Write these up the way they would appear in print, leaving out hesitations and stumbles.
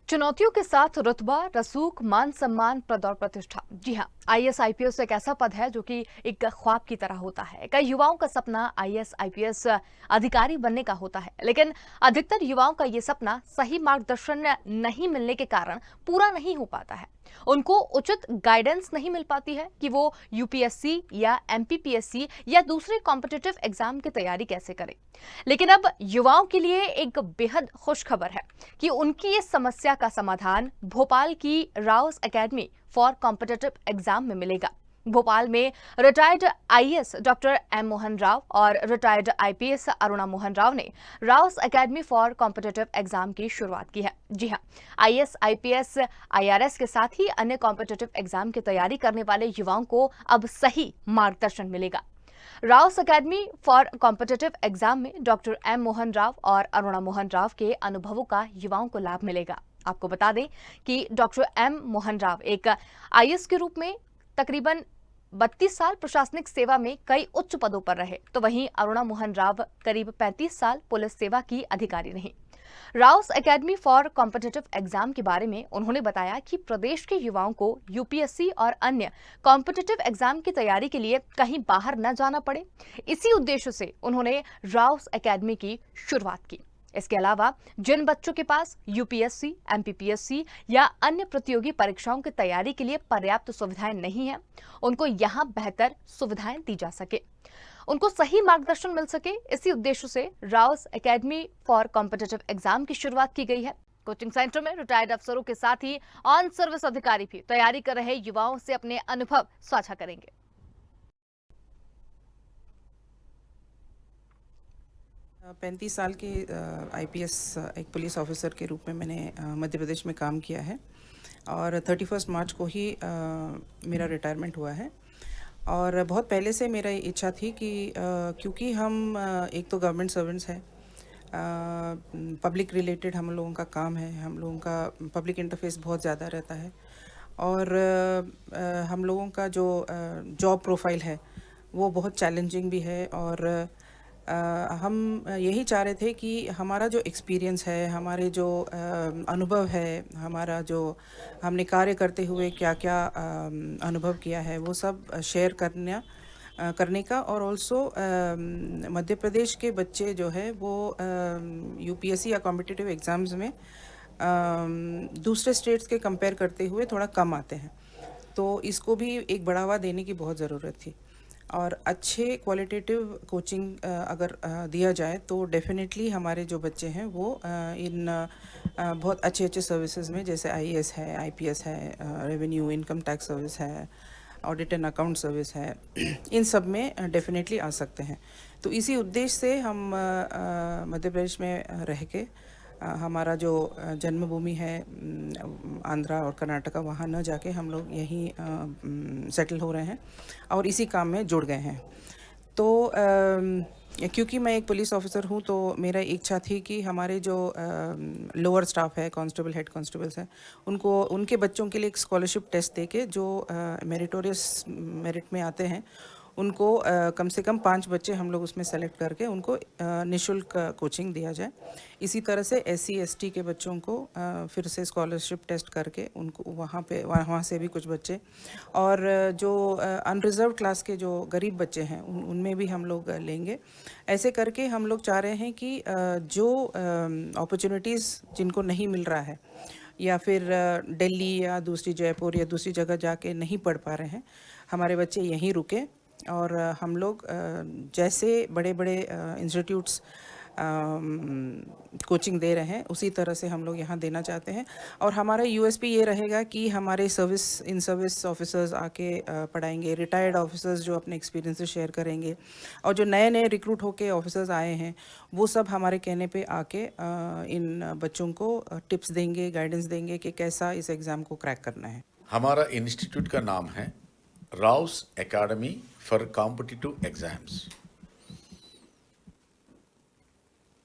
चुनौतियों के साथ रुतबा, रसूख, मान सम्मान, पद और प्रतिष्ठा। जी हाँ, आईएएस आईपीएस एक ऐसा पद है जो कि एक ख्वाब की तरह होता है। कई युवाओं का सपना आईएएस आईपीएस अधिकारी बनने का होता है, लेकिन अधिकतर युवाओं का ये सपना सही मार्गदर्शन नहीं मिलने के कारण पूरा नहीं हो पाता है। उनको उचित गाइडेंस नहीं मिल पाती है कि वो यूपीएससी या एमपीपीएससी या दूसरे कॉम्पिटिटिव एग्जाम की तैयारी कैसे करें। लेकिन अब युवाओं के लिए एक बेहद खुश खबर है कि उनकी इस समस्या का समाधान भोपाल की Raus academy for competitive exam में मिलेगा। भोपाल में retired IAS doctor M Mohan Rao और रिटायर्ड आईपीएस अरुणा मोहन राव ने Raus academy for competitive exam की शुरुआत की है। जी हां, आईएएस आईपीएस आईआरएस के साथ ही अन्य कॉम्पिटिटिव एग्जाम की तैयारी करने वाले युवाओं को अब सही मार्गदर्शन मिलेगा। Rouse academy for competitive exam में डॉक्टर एम मोहन राव और अरुणा मोहन राव के अनुभवों का युवाओं को लाभ मिलेगा। आपको बता दें कि डॉक्टर एम मोहन राव एक आईएएस के रूप में तकरीबन 32 साल प्रशासनिक सेवा में कई उच्च पदों पर रहे, तो वहीं अरुणा मोहन राव करीब 35 साल पुलिस सेवा की अधिकारी रही। Rouse academy for competitive exam के बारे में उन्होंने बताया कि प्रदेश के युवाओं को यूपीएससी और अन्य कॉम्पिटिटिव एग्जाम की तैयारी के लिए कहीं बाहर न जाना पड़े। इसी उद्देश्य से उन्होंने राउस एकेडमी की शुरुआत की। इसके अलावा जिन बच्चों के पास यूपीएससी, एमपीपीएससी या अन्य प्रतियोगी परीक्षाओं की तैयारी के लिए पर्याप्त सुविधाएं नहीं हैं, उनको यहां बेहतर सुविधाएं दी जा सके, उनको सही मार्गदर्शन मिल सके। इसी उद्देश्य से Rouse academy for competitive exam की शुरुआत की गई है। कोचिंग सेंटर में रिटायर्ड अफसरों के साथ ही ऑन सर्विस अधिकारी भी तैयारी कर रहे युवाओं से अपने अनुभव साझा करेंगे। 35 साल के आईपीएस एक पुलिस ऑफिसर के रूप में मैंने मध्य प्रदेश में काम किया है और 31 मार्च को ही मेरा रिटायरमेंट हुआ है। और बहुत पहले से मेरा इच्छा थी कि क्योंकि हम एक तो गवर्नमेंट सर्वेंट्स हैं, पब्लिक रिलेटेड हम लोगों का काम है, हम लोगों का पब्लिक इंटरफेस बहुत ज़्यादा रहता है और हम लोगों का जो जॉब प्रोफाइल है वो बहुत चैलेंजिंग भी है। और हम यही चाह रहे थे कि हमारा जो एक्सपीरियंस है, हमारे जो अनुभव है, हमारा जो हमने कार्य करते हुए क्या क्या अनुभव किया है वो सब शेयर करने का। और ऑल्सो मध्य प्रदेश के बच्चे जो है वो यूपीएससी या कॉम्पिटिटिव एग्ज़ाम्स में दूसरे स्टेट्स के कंपेयर करते हुए थोड़ा कम आते हैं, तो इसको भी एक बढ़ावा देने की बहुत ज़रूरत थी। और अच्छे क्वालिटेटिव कोचिंग अगर दिया जाए तो डेफिनेटली हमारे जो बच्चे हैं वो इन बहुत अच्छे अच्छे सर्विसेज में, जैसे आईएएस है, आईपीएस है, रेवेन्यू इनकम टैक्स सर्विस है, ऑडिट एंड अकाउंट सर्विस है, इन सब में डेफिनेटली आ सकते हैं। तो इसी उद्देश्य से हम मध्य प्रदेश में रह के हमारा जो जन्मभूमि है आंध्रा और कर्नाटका, वहाँ न जाके हम लोग यहीं सेटल हो रहे हैं और इसी काम में जुड़ गए हैं। तो क्योंकि मैं एक पुलिस ऑफिसर हूँ तो मेरा इच्छा थी कि हमारे जो लोअर स्टाफ है, कांस्टेबल, हेड कांस्टेबल्स हैं, उनको उनके बच्चों के लिए एक स्कॉलरशिप टेस्ट देके जो मेरिटोरियस मेरिट में आते हैं उनको कम से कम 5 बच्चे हम लोग उसमें सेलेक्ट करके उनको निःशुल्क कोचिंग दिया जाए। इसी तरह से एससी एसटी के बच्चों को फिर से स्कॉलरशिप टेस्ट करके उनको वहाँ से भी कुछ बच्चे, और जो अनरिजर्व क्लास के जो गरीब बच्चे हैं उनमें भी हम लोग लेंगे। ऐसे करके हम लोग चाह रहे हैं कि जो अपॉर्चुनिटीज़ जिनको नहीं मिल रहा है या फिर दिल्ली या दूसरी जयपुर या दूसरी जगह जाके नहीं पढ़ पा रहे हैं, हमारे बच्चे यहीं रुके और हम लोग जैसे बड़े बड़े इंस्टीट्यूट्स कोचिंग दे रहे हैं उसी तरह से हम लोग यहाँ देना चाहते हैं। और हमारा यूएसपी ये रहेगा कि हमारे इन सर्विस ऑफिसर्स आके पढ़ाएंगे, रिटायर्ड ऑफिसर्स जो अपने एक्सपीरियंसेस शेयर करेंगे, और जो नए नए रिक्रूट होके ऑफिसर्स आए हैं वो सब हमारे कहने पे आके इन बच्चों को टिप्स देंगे, गाइडेंस देंगे कि कैसा इस एग्ज़ाम को क्रैक करना है। हमारा इंस्टीट्यूट का नाम है Rouse academy for competitive exams.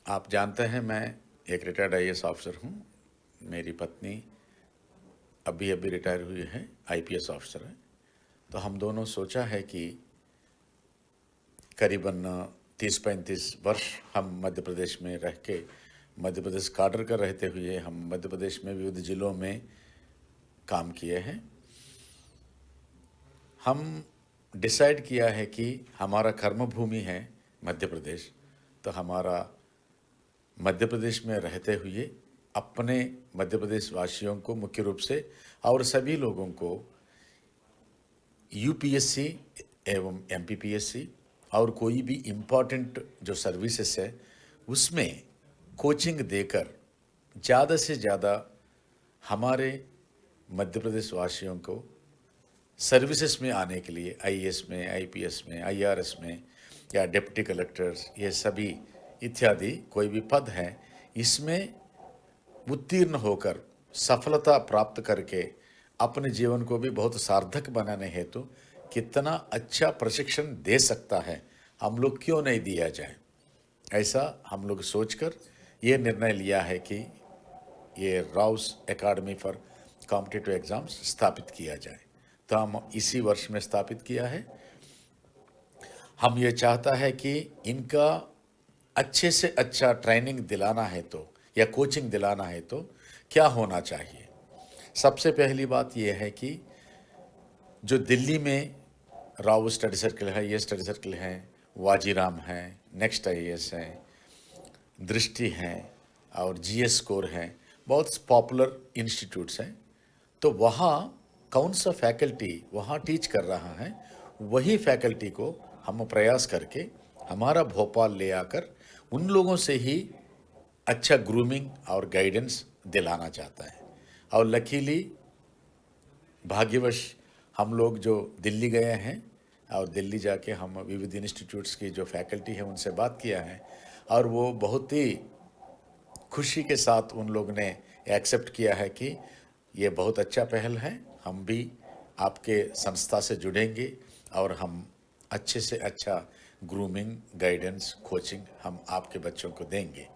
आप जानते हैं मैं एक रिटायर्ड आईएएस ऑफिसर हूं। मेरी पत्नी अभी अभी रिटायर हुई है, आईपीएस ऑफिसर है। तो हम दोनों सोचा है कि करीबन 30-35 वर्ष हम मध्य प्रदेश में रह के मध्य प्रदेश काडर का रहते हुए हम मध्य प्रदेश में विविध जिलों में काम किए हैं। हम डिसाइड किया है कि हमारा कर्मभूमि है मध्य प्रदेश, तो हमारा मध्य प्रदेश में रहते हुए अपने मध्य प्रदेश वासियों को मुख्य रूप से और सभी लोगों को यूपीएससी एवं एमपीपीएससी और कोई भी इम्पॉर्टेंट जो सर्विसेज है उसमें कोचिंग देकर ज़्यादा से ज़्यादा हमारे मध्य प्रदेश वासियों को सर्विसेज में आने के लिए आईएएस में, आईपीएस में, आईआरएस में या डिप्टी कलेक्टर्स, ये सभी इत्यादि कोई भी पद हैं, इसमें उत्तीर्ण होकर सफलता प्राप्त करके अपने जीवन को भी बहुत सार्थक बनाने हेतु कितना अच्छा प्रशिक्षण दे सकता है, हम लोग क्यों नहीं दिया जाए। ऐसा हम लोग सोचकर ये निर्णय लिया है कि ये Rouse academy for competitive exams स्थापित किया जाए। तो हम इसी वर्ष में स्थापित किया है। हम ये चाहता है कि इनका अच्छे से अच्छा ट्रेनिंग दिलाना है तो या कोचिंग दिलाना है तो क्या होना चाहिए। सबसे पहली बात यह है कि जो दिल्ली में राव स्टडी सर्कल है, ये स्टडी सर्कल है, वाजीराम है, नेक्स्ट आईएएस है, दृष्टि है और जीएस स्कोर है, बहुत पॉपुलर इंस्टीट्यूट्स हैं। तो वहाँ कौन सा फैकल्टी वहाँ टीच कर रहा है, वही फैकल्टी को हम प्रयास करके हमारा भोपाल ले आकर उन लोगों से ही अच्छा ग्रूमिंग और गाइडेंस दिलाना चाहता है। और लकीली भाग्यवश हम लोग जो दिल्ली गए हैं और दिल्ली जाके हम विविध इंस्टीट्यूट्स की जो फैकल्टी है उनसे बात किया है और वो बहुत ही खुशी के साथ उन लोग ने एक्सेप्ट किया है कि ये बहुत अच्छा पहल है, हम भी आपके संस्था से जुड़ेंगे और हम अच्छे से अच्छा ग्रूमिंग, गाइडेंस, कोचिंग हम आपके बच्चों को देंगे।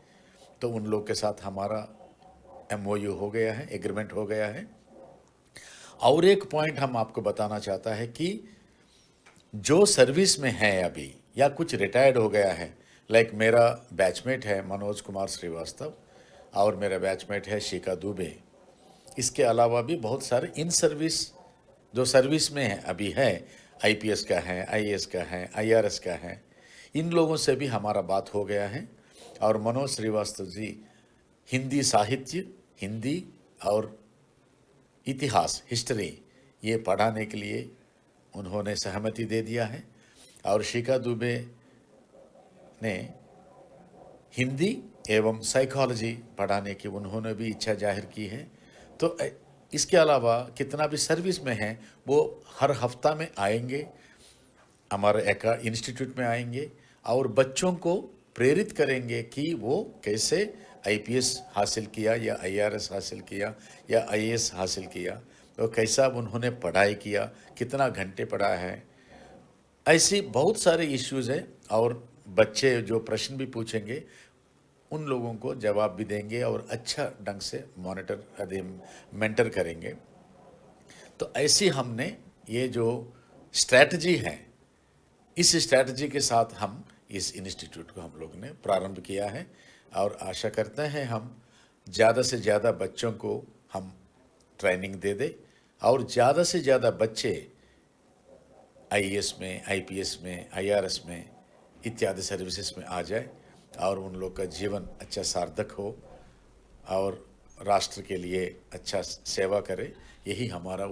तो उन लोग के साथ हमारा एमओयू हो गया है, एग्रीमेंट हो गया है। और एक पॉइंट हम आपको बताना चाहता है कि जो सर्विस में है अभी या कुछ रिटायर्ड हो गया है, लाइक मेरा बैचमेट है मनोज कुमार श्रीवास्तव और मेरा बैचमेट है शिखा दुबे। इसके अलावा भी बहुत सारे इन सर्विस जो सर्विस में है अभी है, आईपीएस का है, आईएएस का है, आईआरएस का है, इन लोगों से भी हमारा बात हो गया है। और मनोज श्रीवास्तव जी हिंदी साहित्य, हिंदी और इतिहास, हिस्ट्री ये पढ़ाने के लिए उन्होंने सहमति दे दिया है। और शिखा दुबे ने हिंदी एवं साइकोलॉजी पढ़ाने की उन्होंने भी इच्छा जाहिर की है। तो इसके अलावा कितना भी सर्विस में है वो हर हफ्ता में आएंगे, हमारे इंस्टीट्यूट में आएंगे और बच्चों को प्रेरित करेंगे कि वो कैसे आईपीएस हासिल किया या आईआरएस हासिल किया या आईएएस हासिल किया, तो कैसा उन्होंने पढ़ाई किया, कितना घंटे पढ़ा है। ऐसी बहुत सारे इश्यूज़ हैं और बच्चे जो प्रश्न भी पूछेंगे उन लोगों को जवाब भी देंगे और अच्छा ढंग से मेंटर करेंगे। तो ऐसी हमने ये जो स्ट्रैटेजी है, इस स्ट्रैटेजी के साथ हम इस इंस्टीट्यूट को हम लोग ने प्रारंभ किया है और आशा करते हैं हम ज़्यादा से ज़्यादा बच्चों को हम ट्रेनिंग दे दें और ज़्यादा से ज़्यादा बच्चे आईएएस में, आईपीएस में, आईआरएस में इत्यादि सर्विसेज में आ जाए और उन लोग का जीवन अच्छा सार्थक हो और राष्ट्र के लिए अच्छा सेवा करे, यही हमारा